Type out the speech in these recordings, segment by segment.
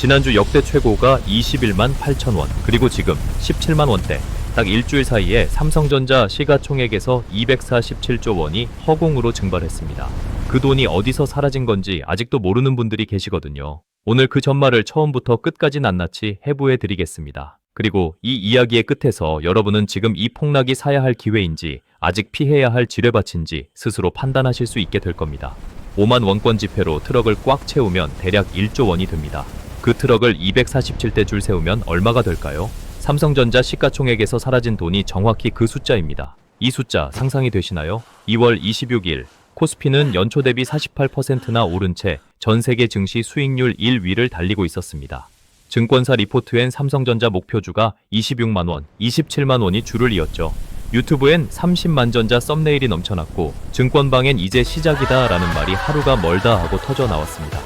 지난주 역대 최고가 21만 8천 원, 그리고 지금 17만 원대. 딱 일주일 사이에 삼성전자 시가총액에서 247조 원이 허공으로 증발했습니다. 그 돈이 어디서 사라진 건지 아직도 모르는 분들이 계시거든요. 오늘 그 전말을 처음부터 끝까지 낱낱이 해부해 드리겠습니다. 그리고 이 이야기의 끝에서 여러분은 지금 이 폭락이 사야 할 기회인지 아직 피해야 할 지뢰밭인지 스스로 판단하실 수 있게 될 겁니다. 5만 원권 지폐로 트럭을 꽉 채우면 대략 1조 원이 듭니다. 그 트럭을 247대 줄 세우면 얼마가 될까요? 삼성전자 시가총액에서 사라진 돈이 정확히 그 숫자입니다. 이 숫자 상상이 되시나요? 2월 26일 코스피는 연초 대비 48%나 오른 채 전 세계 증시 수익률 1위를 달리고 있었습니다. 증권사 리포트엔 삼성전자 목표주가 26만 원, 27만 원이 줄을 이었죠. 유튜브엔 30만 전자 썸네일이 넘쳐났고 증권방엔 이제 시작이다 라는 말이 하루가 멀다 하고 터져 나왔습니다.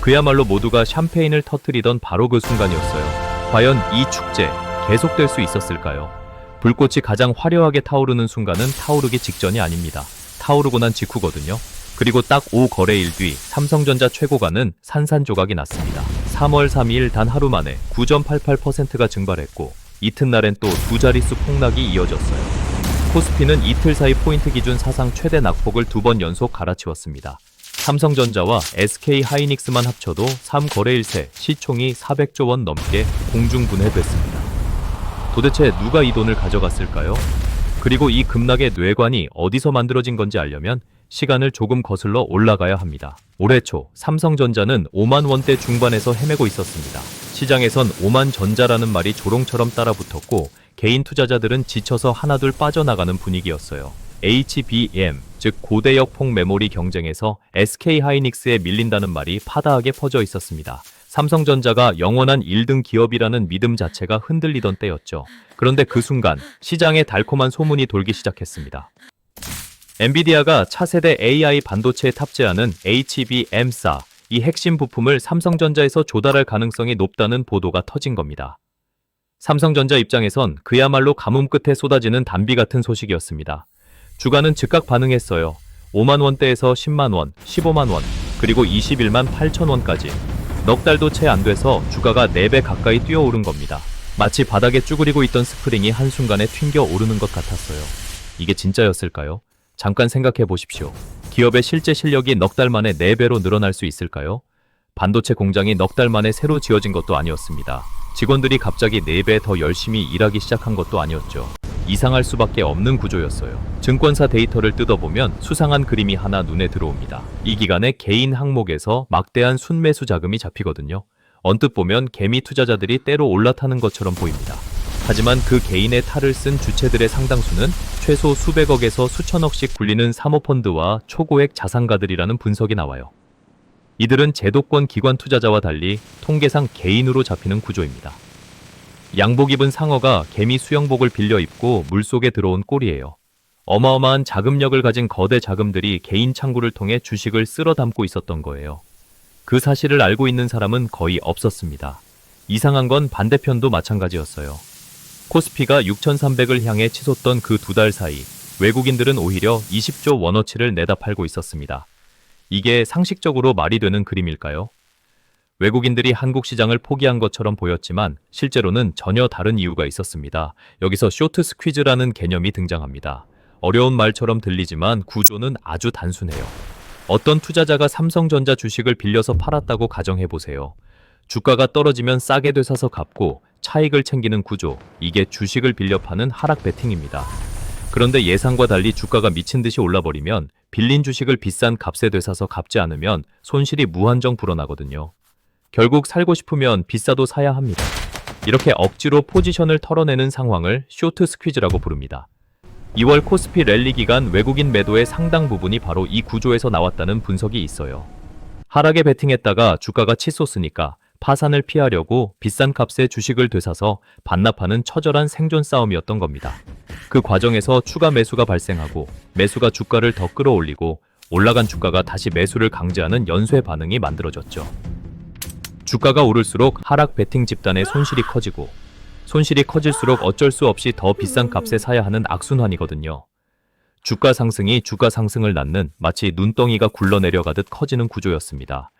그야말로 모두가 샴페인을 터뜨리던 바로 그 순간이었어요. 과연 이 축제 계속될 수 있었을까요? 불꽃이 가장 화려하게 타오르는 순간은 타오르기 직전이 아닙니다. 타오르고 난 직후거든요. 그리고 딱 5거래일 뒤 삼성전자 최고가는 산산조각이 났습니다. 3월 3일 단 하루 만에 9.88%가 증발했고 이튿날엔 또 두 자릿수 폭락이 이어졌어요. 코스피는 이틀 사이 포인트 기준 사상 최대 낙폭을 2번 연속 갈아치웠습니다. 삼성전자와 SK하이닉스만 합쳐도 3거래일 새 시총이 400조 원 넘게 공중분해됐습니다. 도대체 누가 이 돈을 가져갔을까요? 그리고 이 급락의 뇌관이 어디서 만들어진 건지 알려면 시간을 조금 거슬러 올라가야 합니다. 올해 초 삼성전자는 5만 원대 중반에서 헤매고 있었습니다. 시장에선 5만 전자라는 말이 조롱처럼 따라붙었고 개인 투자자들은 지쳐서 하나둘 빠져나가는 분위기였어요. HBM, 즉 고대역 폭 메모리 경쟁에서 SK하이닉스에 밀린다는 말이 파다하게 퍼져 있었습니다. 삼성전자가 영원한 1등 기업이라는 믿음 자체가 흔들리던 때였죠. 그런데 그 순간 시장에 달콤한 소문이 돌기 시작했습니다. 엔비디아가 차세대 AI 반도체에 탑재하는 HBM4, 이 핵심 부품을 삼성전자에서 조달할 가능성이 높다는 보도가 터진 겁니다. 삼성전자 입장에선 그야말로 가뭄 끝에 쏟아지는 단비 같은 소식이었습니다. 주가는 즉각 반응했어요. 5만 원대에서 10만 원, 15만 원, 그리고 21만 8천 원까지. 넉 달도 채 안 돼서 주가가 4배 가까이 뛰어오른 겁니다. 마치 바닥에 쭈그리고 있던 스프링이 한순간에 튕겨 오르는 것 같았어요. 이게 진짜였을까요? 잠깐 생각해 보십시오. 기업의 실제 실력이 넉 달 만에 4배로 늘어날 수 있을까요? 반도체 공장이 넉 달 만에 새로 지어진 것도 아니었습니다. 직원들이 갑자기 4배 더 열심히 일하기 시작한 것도 아니었죠. 이상할 수밖에 없는 구조였어요. 증권사 데이터를 뜯어보면 수상한 그림이 하나 눈에 들어옵니다. 이 기간에 개인 항목에서 막대한 순매수 자금이 잡히거든요. 언뜻 보면 개미 투자자들이 때로 올라타는 것처럼 보입니다. 하지만 그 개인의 탈을 쓴 주체들의 상당수는 최소 수백억에서 수천억씩 굴리는 사모펀드와 초고액 자산가들이라는 분석이 나와요. 이들은 제도권 기관 투자자와 달리 통계상 개인으로 잡히는 구조입니다. 양복 입은 상어가 개미 수영복을 빌려 입고 물속에 들어온 꼴이에요. 어마어마한 자금력을 가진 거대 자금들이 개인 창구를 통해 주식을 쓸어 담고 있었던 거예요. 그 사실을 알고 있는 사람은 거의 없었습니다. 이상한 건 반대편도 마찬가지였어요. 코스피가 6,300을 향해 치솟던 그 2달 사이 외국인들은 오히려 20조 원어치를 내다 팔고 있었습니다. 이게 상식적으로 말이 되는 그림일까요? 외국인들이 한국 시장을 포기한 것처럼 보였지만 실제로는 전혀 다른 이유가 있었습니다. 여기서 쇼트 스퀴즈라는 개념이 등장합니다. 어려운 말처럼 들리지만 구조는 아주 단순해요. 어떤 투자자가 삼성전자 주식을 빌려서 팔았다고 가정해보세요. 주가가 떨어지면 싸게 되사서 갚고 차익을 챙기는 구조, 이게 주식을 빌려 파는 하락 베팅입니다. 그런데 예상과 달리 주가가 미친 듯이 올라버리면 빌린 주식을 비싼 값에 되사서 갚지 않으면 손실이 무한정 불어나거든요. 결국 살고 싶으면 비싸도 사야 합니다. 이렇게 억지로 포지션을 털어내는 상황을 쇼트 스퀴즈라고 부릅니다. 2월 코스피 랠리 기간 외국인 매도의 상당 부분이 바로 이 구조에서 나왔다는 분석이 있어요. 하락에 베팅했다가 주가가 치솟으니까 파산을 피하려고 비싼 값에 주식을 되사서 반납하는 처절한 생존 싸움이었던 겁니다. 그 과정에서 추가 매수가 발생하고 매수가 주가를 더 끌어올리고 올라간 주가가 다시 매수를 강제하는 연쇄 반응이 만들어졌죠. 주가가 오를수록 하락 베팅 집단의 손실이 커지고 손실이 커질수록 어쩔 수 없이 더 비싼 값에 사야 하는 악순환이거든요. 주가 상승이 주가 상승을 낳는 마치 눈덩이가 굴러내려가듯 커지는 구조였습니다.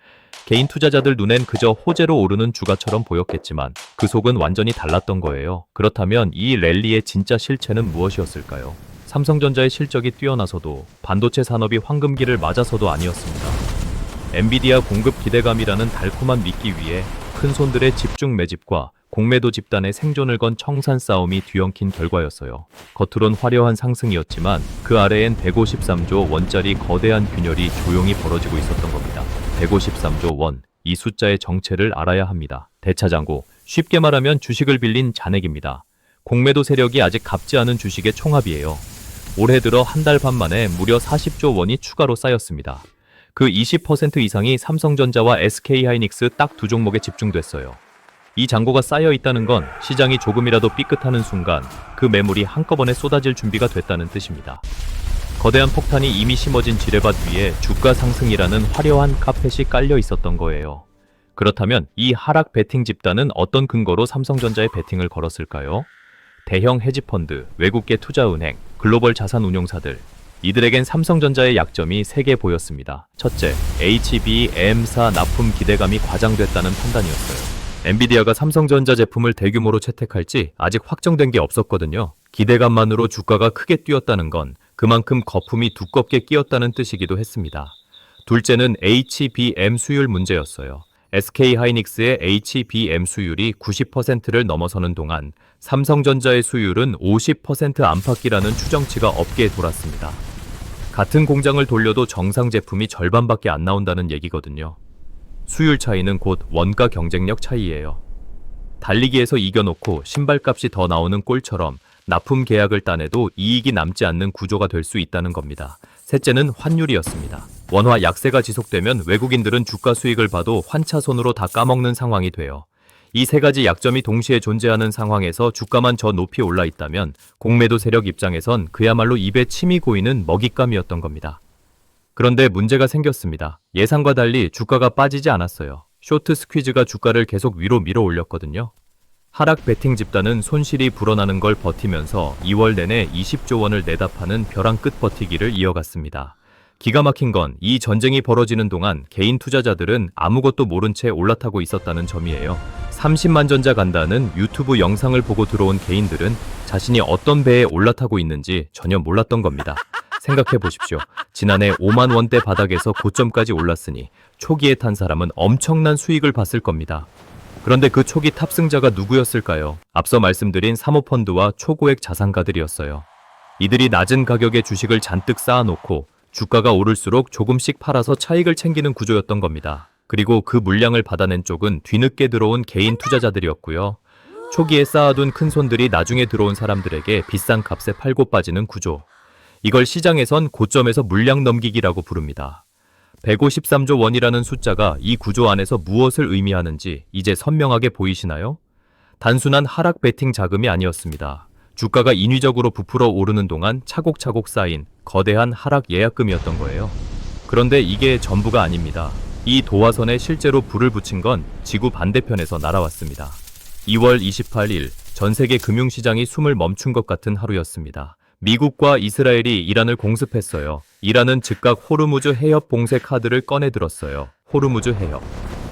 개인 투자자들 눈엔 그저 호재로 오르는 주가처럼 보였겠지만 그 속은 완전히 달랐던 거예요. 그렇다면 이 랠리의 진짜 실체는 무엇이었을까요? 삼성전자의 실적이 뛰어나서도 반도체 산업이 황금기를 맞아서도 아니었습니다. 엔비디아 공급 기대감이라는 달콤한 미끼 위에 큰 손들의 집중 매집과 공매도 집단의 생존을 건 청산 싸움이 뒤엉킨 결과였어요. 겉으론 화려한 상승이었지만 그 아래엔 153조 원짜리 거대한 균열이 조용히 벌어지고 있었던 겁니다. 153조 원, 이 숫자의 정체를 알아야 합니다. 대차장고, 쉽게 말하면 주식을 빌린 잔액입니다. 공매도 세력이 아직 갚지 않은 주식의 총합이에요. 올해 들어 한 달 반 만에 무려 40조 원이 추가로 쌓였습니다. 그 20% 이상이 삼성전자와 SK하이닉스 딱 두 종목에 집중됐어요. 이 잔고가 쌓여 있다는 건 시장이 조금이라도 삐끗하는 순간 그 매물이 한꺼번에 쏟아질 준비가 됐다는 뜻입니다. 거대한 폭탄이 이미 심어진 지뢰밭 위에 주가 상승이라는 화려한 카펫이 깔려 있었던 거예요. 그렇다면 이 하락 베팅 집단은 어떤 근거로 삼성전자에 베팅을 걸었을까요? 대형 헤지펀드, 외국계 투자은행, 글로벌 자산운용사들, 이들에겐 삼성전자의 약점이 3개 보였습니다. 첫째, HBM사 납품 기대감이 과장됐다는 판단이었어요. 엔비디아가 삼성전자 제품을 대규모로 채택할지 아직 확정된 게 없었거든요. 기대감만으로 주가가 크게 뛰었다는 건 그만큼 거품이 두껍게 끼었다는 뜻이기도 했습니다. 둘째는 HBM 수율 문제였어요. SK하이닉스의 HBM 수율이 90%를 넘어서는 동안 삼성전자의 수율은 50% 안팎이라는 추정치가 업계에 돌았습니다. 같은 공장을 돌려도 정상 제품이 절반밖에 안 나온다는 얘기거든요. 수율 차이는 곧 원가 경쟁력 차이예요. 달리기에서 이겨놓고 신발값이 더 나오는 꼴처럼 납품 계약을 따내도 이익이 남지 않는 구조가 될 수 있다는 겁니다. 셋째는 환율이었습니다. 원화 약세가 지속되면 외국인들은 주가 수익을 봐도 환차손으로 다 까먹는 상황이 돼요. 이 3가지 약점이 동시에 존재하는 상황에서 주가만 저 높이 올라 있다면 공매도 세력 입장에선 그야말로 입에 침이 고이는 먹잇감이었던 겁니다. 그런데 문제가 생겼습니다. 예상과 달리 주가가 빠지지 않았어요. 쇼트 스퀴즈가 주가를 계속 위로 밀어 올렸거든요. 하락 베팅 집단은 손실이 불어나는 걸 버티면서 2월 내내 20조 원을 내다 파는 벼랑 끝 버티기를 이어갔습니다. 기가 막힌 건 이 전쟁이 벌어지는 동안 개인 투자자들은 아무것도 모른 채 올라타고 있었다는 점이에요. 30만 전자 간다는 유튜브 영상을 보고 들어온 개인들은 자신이 어떤 배에 올라타고 있는지 전혀 몰랐던 겁니다. 생각해 보십시오. 지난해 5만 원대 바닥에서 고점까지 올랐으니 초기에 탄 사람은 엄청난 수익을 봤을 겁니다. 그런데 그 초기 탑승자가 누구였을까요? 앞서 말씀드린 사모펀드와 초고액 자산가들이었어요. 이들이 낮은 가격의 주식을 잔뜩 쌓아놓고 주가가 오를수록 조금씩 팔아서 차익을 챙기는 구조였던 겁니다. 그리고 그 물량을 받아낸 쪽은 뒤늦게 들어온 개인 투자자들이었고요. 초기에 쌓아둔 큰손들이 나중에 들어온 사람들에게 비싼 값에 팔고 빠지는 구조. 이걸 시장에선 고점에서 물량 넘기기라고 부릅니다. 153조 원이라는 숫자가 이 구조 안에서 무엇을 의미하는지 이제 선명하게 보이시나요? 단순한 하락 베팅 자금이 아니었습니다. 주가가 인위적으로 부풀어 오르는 동안 차곡차곡 쌓인 거대한 하락 예약금이었던 거예요. 그런데 이게 전부가 아닙니다. 이 도화선에 실제로 불을 붙인 건 지구 반대편에서 날아왔습니다. 2월 28일 전 세계 금융시장이 숨을 멈춘 것 같은 하루였습니다. 미국과 이스라엘이 이란을 공습했어요. 이란은 즉각 호르무즈 해협 봉쇄 카드를 꺼내 들었어요. 호르무즈 해협.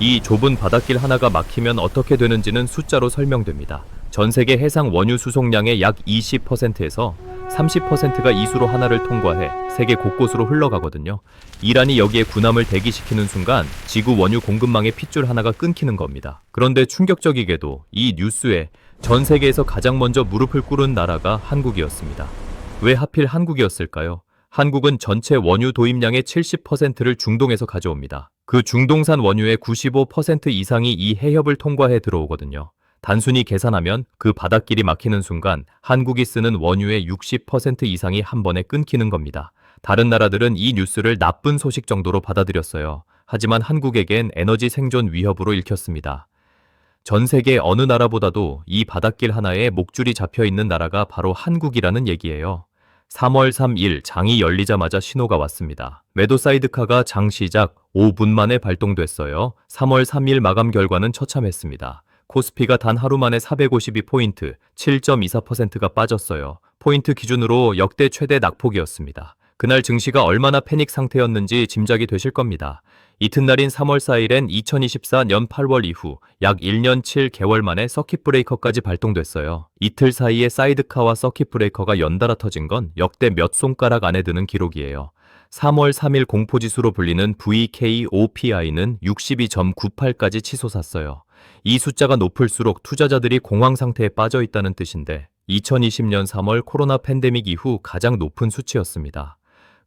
이 좁은 바닷길 하나가 막히면 어떻게 되는지는 숫자로 설명됩니다. 전 세계 해상 원유 수송량의 약 20%에서 30%가 이 수로 하나를 통과해 세계 곳곳으로 흘러가거든요. 이란이 여기에 군함을 대기시키는 순간 지구 원유 공급망의 핏줄 하나가 끊기는 겁니다. 그런데 충격적이게도 이 뉴스에 전 세계에서 가장 먼저 무릎을 꿇은 나라가 한국이었습니다. 왜 하필 한국이었을까요? 한국은 전체 원유 도입량의 70%를 중동에서 가져옵니다. 그 중동산 원유의 95% 이상이 이 해협을 통과해 들어오거든요. 단순히 계산하면 그 바닷길이 막히는 순간 한국이 쓰는 원유의 60% 이상이 한 번에 끊기는 겁니다. 다른 나라들은 이 뉴스를 나쁜 소식 정도로 받아들였어요. 하지만 한국에겐 에너지 생존 위협으로 읽혔습니다. 전 세계 어느 나라보다도 이 바닷길 하나에 목줄이 잡혀 있는 나라가 바로 한국이라는 얘기예요. 3월 3일 장이 열리자마자 신호가 왔습니다. 매도 사이드카가 장 시작 5분 만에 발동됐어요. 3월 3일 마감 결과는 처참했습니다. 코스피가 단 하루 만에 452포인트, 7.24%가 빠졌어요. 포인트 기준으로 역대 최대 낙폭이었습니다. 그날 증시가 얼마나 패닉 상태였는지 짐작이 되실 겁니다. 이튿날인 3월 4일엔 2024년 8월 이후 약 1년 7개월 만에 서킷 브레이커까지 발동됐어요. 이틀 사이에 사이드카와 서킷 브레이커가 연달아 터진 건 역대 몇 손가락 안에 드는 기록이에요. 3월 3일 공포지수로 불리는 VKOPI는 62.98까지 치솟았어요. 이 숫자가 높을수록 투자자들이 공황 상태에 빠져 있다는 뜻인데 2020년 3월 코로나 팬데믹 이후 가장 높은 수치였습니다.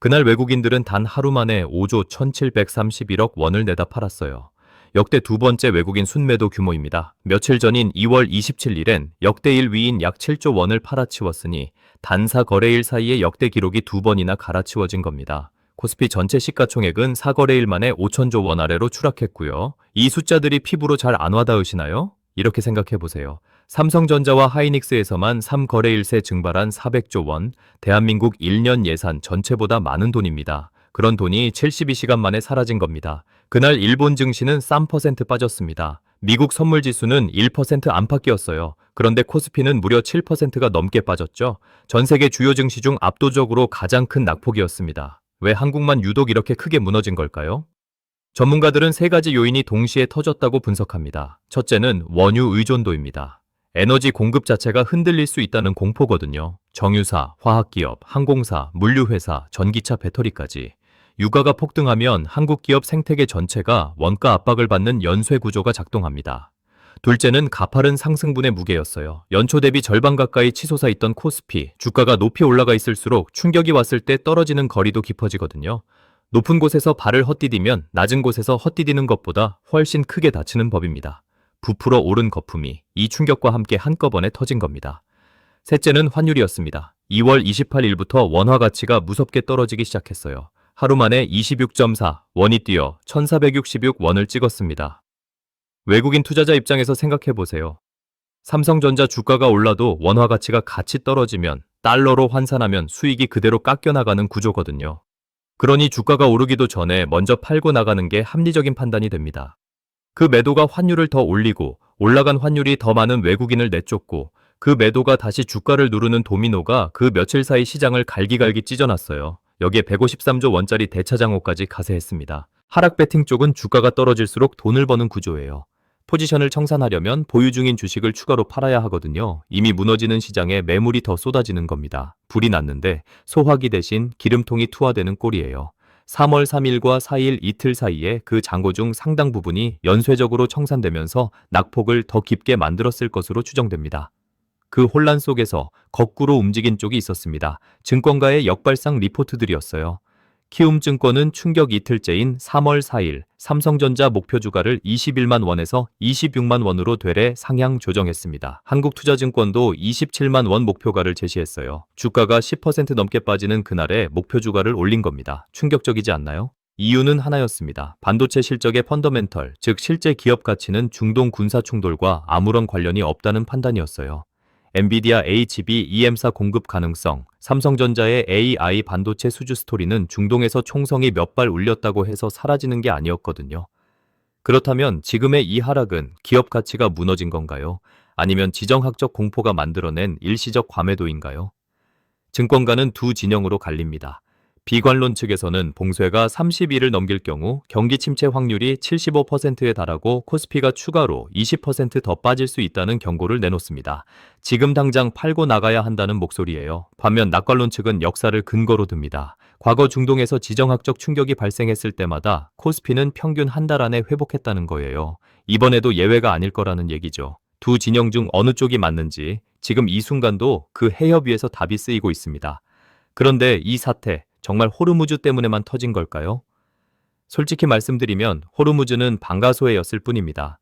그날 외국인들은 단 하루 만에 5조 1731억 원을 내다 팔았어요. 역대 두 번째 외국인 순매도 규모입니다. 며칠 전인 2월 27일엔 역대 1위인 약 7조 원을 팔아치웠으니 단사 거래일 사이에 역대 기록이 두 번이나 갈아치워진 겁니다. 코스피 전체 시가총액은 4거래일 만에 5천조 원 아래로 추락했고요. 이 숫자들이 피부로 잘 안 와닿으시나요? 이렇게 생각해보세요. 삼성전자와 하이닉스에서만 3거래일 새 증발한 400조 원, 대한민국 1년 예산 전체보다 많은 돈입니다. 그런 돈이 72시간 만에 사라진 겁니다. 그날 일본 증시는 3% 빠졌습니다. 미국 선물지수는 1% 안팎이었어요. 그런데 코스피는 무려 7%가 넘게 빠졌죠. 전 세계 주요 증시 중 압도적으로 가장 큰 낙폭이었습니다. 왜 한국만 유독 이렇게 크게 무너진 걸까요? 전문가들은 세 가지 요인이 동시에 터졌다고 분석합니다. 첫째는 원유 의존도입니다. 에너지 공급 자체가 흔들릴 수 있다는 공포거든요. 정유사, 화학기업, 항공사, 물류회사, 전기차 배터리까지. 유가가 폭등하면 한국 기업 생태계 전체가 원가 압박을 받는 연쇄 구조가 작동합니다. 둘째는 가파른 상승분의 무게였어요. 연초 대비 절반 가까이 치솟아 있던 코스피, 주가가 높이 올라가 있을수록 충격이 왔을 때 떨어지는 거리도 깊어지거든요. 높은 곳에서 발을 헛디디면 낮은 곳에서 헛디디는 것보다 훨씬 크게 다치는 법입니다. 부풀어 오른 거품이 이 충격과 함께 한꺼번에 터진 겁니다. 셋째는 환율이었습니다. 2월 28일부터 원화 가치가 무섭게 떨어지기 시작했어요. 하루 만에 26.4, 원이 뛰어 1466원을 찍었습니다. 외국인 투자자 입장에서 생각해보세요. 삼성전자 주가가 올라도 원화 가치가 같이 떨어지면 달러로 환산하면 수익이 그대로 깎여나가는 구조거든요. 그러니 주가가 오르기도 전에 먼저 팔고 나가는 게 합리적인 판단이 됩니다. 그 매도가 환율을 더 올리고 올라간 환율이 더 많은 외국인을 내쫓고 그 매도가 다시 주가를 누르는 도미노가 그 며칠 사이 시장을 갈기갈기 찢어놨어요. 여기에 153조 원짜리 대차장호까지 가세했습니다. 하락 배팅 쪽은 주가가 떨어질수록 돈을 버는 구조예요. 포지션을 청산하려면 보유 중인 주식을 추가로 팔아야 하거든요. 이미 무너지는 시장에 매물이 더 쏟아지는 겁니다. 불이 났는데 소화기 대신 기름통이 투하되는 꼴이에요. 3월 3일과 4일 이틀 사이에 그 잔고 중 상당 부분이 연쇄적으로 청산되면서 낙폭을 더 깊게 만들었을 것으로 추정됩니다. 그 혼란 속에서 거꾸로 움직인 쪽이 있었습니다. 증권가의 역발상 리포트들이었어요. 키움증권은 충격 이틀째인 3월 4일 삼성전자 목표 주가를 21만 원에서 26만 원으로 되레 상향 조정했습니다. 한국투자증권도 27만 원 목표가를 제시했어요. 주가가 10% 넘게 빠지는 그날에 목표 주가를 올린 겁니다. 충격적이지 않나요? 이유는 하나였습니다. 반도체 실적의 펀더멘털, 즉 실제 기업 가치는 중동 군사 충돌과 아무런 관련이 없다는 판단이었어요. 엔비디아 HBM4 공급 가능성, 삼성전자의 AI 반도체 수주 스토리는 중동에서 총성이 몇 발 울렸다고 해서 사라지는 게 아니었거든요. 그렇다면 지금의 이 하락은 기업 가치가 무너진 건가요? 아니면 지정학적 공포가 만들어낸 일시적 과매도인가요? 증권가는 두 진영으로 갈립니다. 비관론 측에서는 봉쇄가 30일을 넘길 경우 경기 침체 확률이 75%에 달하고 코스피가 추가로 20% 더 빠질 수 있다는 경고를 내놓습니다. 지금 당장 팔고 나가야 한다는 목소리예요. 반면 낙관론 측은 역사를 근거로 듭니다. 과거 중동에서 지정학적 충격이 발생했을 때마다 코스피는 평균 한 달 안에 회복했다는 거예요. 이번에도 예외가 아닐 거라는 얘기죠. 두 진영 중 어느 쪽이 맞는지 지금 이 순간도 그 해협 위에서 답이 쓰이고 있습니다. 그런데 이 사태, 정말 호르무즈 때문에만 터진 걸까요? 솔직히 말씀드리면 호르무즈는 방가소해였을 뿐입니다.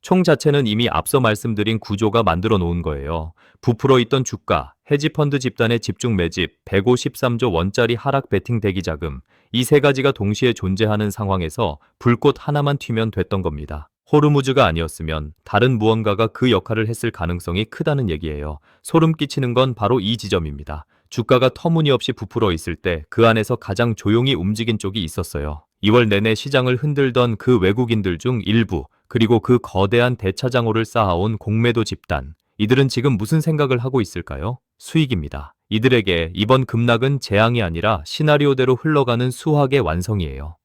총 자체는 이미 앞서 말씀드린 구조가 만들어 놓은 거예요. 부풀어 있던 주가, 헤지펀드 집단의 집중 매집, 153조 원짜리 하락 베팅 대기 자금, 이 세 가지가 동시에 존재하는 상황에서 불꽃 하나만 튀면 됐던 겁니다. 호르무즈가 아니었으면 다른 무언가가 그 역할을 했을 가능성이 크다는 얘기예요. 소름 끼치는 건 바로 이 지점입니다. 주가가 터무니없이 부풀어 있을 때 그 안에서 가장 조용히 움직인 쪽이 있었어요. 2월 내내 시장을 흔들던 그 외국인들 중 일부, 그리고 그 거대한 대차장호를 쌓아온 공매도 집단, 이들은 지금 무슨 생각을 하고 있을까요? 수익입니다. 이들에게 이번 급락은 재앙이 아니라 시나리오대로 흘러가는 수학의 완성이에요.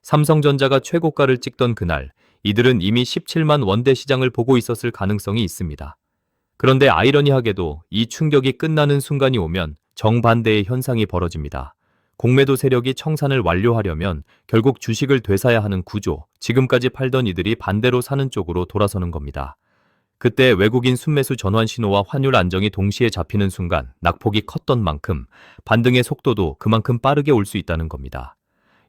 삼성전자가 최고가를 찍던 그날, 이들은 이미 17만 원대 시장을 보고 있었을 가능성이 있습니다. 그런데 아이러니하게도 이 충격이 끝나는 순간이 오면 정반대의 현상이 벌어집니다. 공매도 세력이 청산을 완료하려면 결국 주식을 되사야 하는 구조, 지금까지 팔던 이들이 반대로 사는 쪽으로 돌아서는 겁니다. 그때 외국인 순매수 전환 신호와 환율 안정이 동시에 잡히는 순간 낙폭이 컸던 만큼 반등의 속도도 그만큼 빠르게 올 수 있다는 겁니다.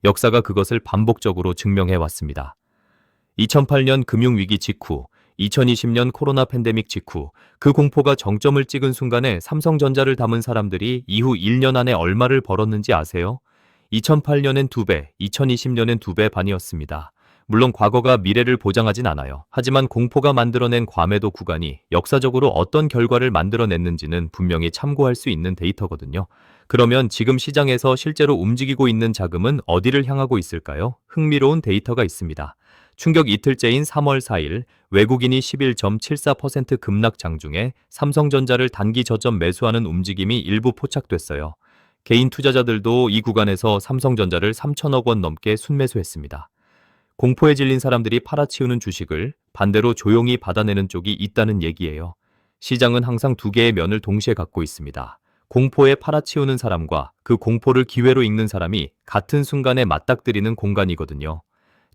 역사가 그것을 반복적으로 증명해 왔습니다. 2008년 금융위기 직후, 2020년 코로나 팬데믹 직후 그 공포가 정점을 찍은 순간에 삼성전자를 담은 사람들이 이후 1년 안에 얼마를 벌었는지 아세요? 2008년엔 2배, 2020년엔 2배 반이었습니다. 물론 과거가 미래를 보장하진 않아요. 하지만 공포가 만들어낸 과매도 구간이 역사적으로 어떤 결과를 만들어냈는지는 분명히 참고할 수 있는 데이터거든요. 그러면 지금 시장에서 실제로 움직이고 있는 자금은 어디를 향하고 있을까요? 흥미로운 데이터가 있습니다. 충격 이틀째인 3월 4일 외국인이 11.74% 급락 장중에 삼성전자를 단기 저점 매수하는 움직임이 일부 포착됐어요. 개인 투자자들도 이 구간에서 삼성전자를 3천억 원 넘게 순매수했습니다. 공포에 질린 사람들이 팔아치우는 주식을 반대로 조용히 받아내는 쪽이 있다는 얘기예요. 시장은 항상 두 개의 면을 동시에 갖고 있습니다. 공포에 팔아치우는 사람과 그 공포를 기회로 읽는 사람이 같은 순간에 맞닥뜨리는 공간이거든요.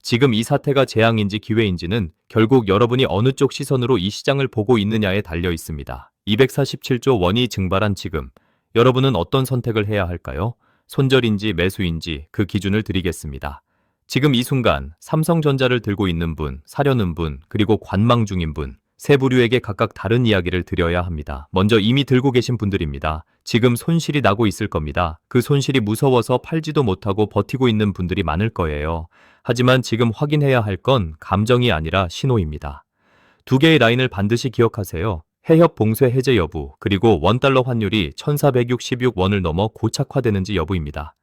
지금 이 사태가 재앙인지 기회인지는 결국 여러분이 어느 쪽 시선으로 이 시장을 보고 있느냐에 달려 있습니다. 247조 원이 증발한 지금, 여러분은 어떤 선택을 해야 할까요? 손절인지 매수인지 그 기준을 드리겠습니다. 지금 이 순간 삼성전자를 들고 있는 분, 사려는 분, 그리고 관망 중인 분, 세 부류에게 각각 다른 이야기를 드려야 합니다. 먼저 이미 들고 계신 분들입니다. 지금 손실이 나고 있을 겁니다. 그 손실이 무서워서 팔지도 못하고 버티고 있는 분들이 많을 거예요. 하지만 지금 확인해야 할 건 감정이 아니라 신호입니다. 두 개의 라인을 반드시 기억하세요. 해협 봉쇄 해제 여부, 그리고 원달러 환율이 1466원을 넘어 고착화되는지 여부입니다.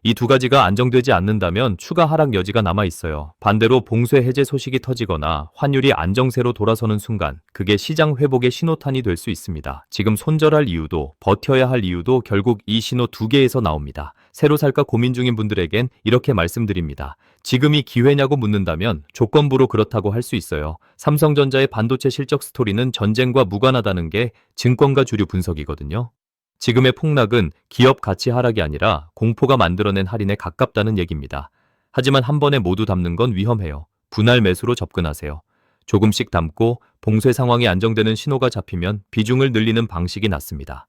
이 두 가지가 안정되지 않는다면 추가 하락 여지가 남아 있어요. 반대로 봉쇄 해제 소식이 터지거나 환율이 안정세로 돌아서는 순간 그게 시장 회복의 신호탄이 될 수 있습니다. 지금 손절할 이유도 버텨야 할 이유도 결국 이 신호 두 개에서 나옵니다. 새로 살까 고민 중인 분들에겐 이렇게 말씀드립니다. 지금이 기회냐고 묻는다면 조건부로 그렇다고 할 수 있어요. 삼성전자의 반도체 실적 스토리는 전쟁과 무관하다는 게 증권가 주류 분석이거든요. 지금의 폭락은 기업 가치 하락이 아니라 공포가 만들어낸 할인에 가깝다는 얘기입니다. 하지만 한 번에 모두 담는 건 위험해요. 분할 매수로 접근하세요. 조금씩 담고 봉쇄 상황이 안정되는 신호가 잡히면 비중을 늘리는 방식이 낫습니다.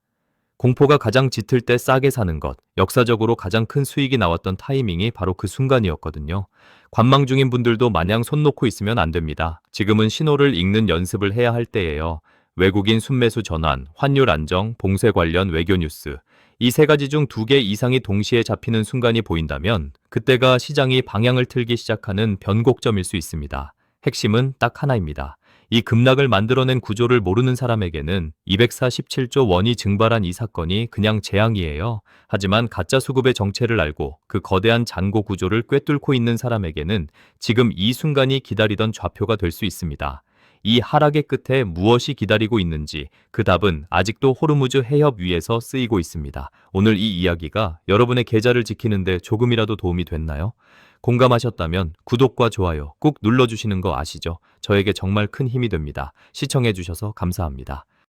공포가 가장 짙을 때 싸게 사는 것, 역사적으로 가장 큰 수익이 나왔던 타이밍이 바로 그 순간이었거든요. 관망 중인 분들도 마냥 손 놓고 있으면 안 됩니다. 지금은 신호를 읽는 연습을 해야 할 때예요. 외국인 순매수 전환, 환율 안정, 봉쇄 관련 외교 뉴스, 이 세 가지 중 두 개 이상이 동시에 잡히는 순간이 보인다면 그때가 시장이 방향을 틀기 시작하는 변곡점일 수 있습니다. 핵심은 딱 하나입니다. 이 급락을 만들어낸 구조를 모르는 사람에게는 247조 원이 증발한 이 사건이 그냥 재앙이에요. 하지만 가짜 수급의 정체를 알고 그 거대한 잔고 구조를 꿰뚫고 있는 사람에게는 지금 이 순간이 기다리던 좌표가 될 수 있습니다. 이 하락의 끝에 무엇이 기다리고 있는지 그 답은 아직도 호르무즈 해협 위에서 쓰이고 있습니다. 오늘 이 이야기가 여러분의 계좌를 지키는데 조금이라도 도움이 됐나요? 공감하셨다면 구독과 좋아요 꾹 눌러주시는 거 아시죠? 저에게 정말 큰 힘이 됩니다. 시청해주셔서 감사합니다.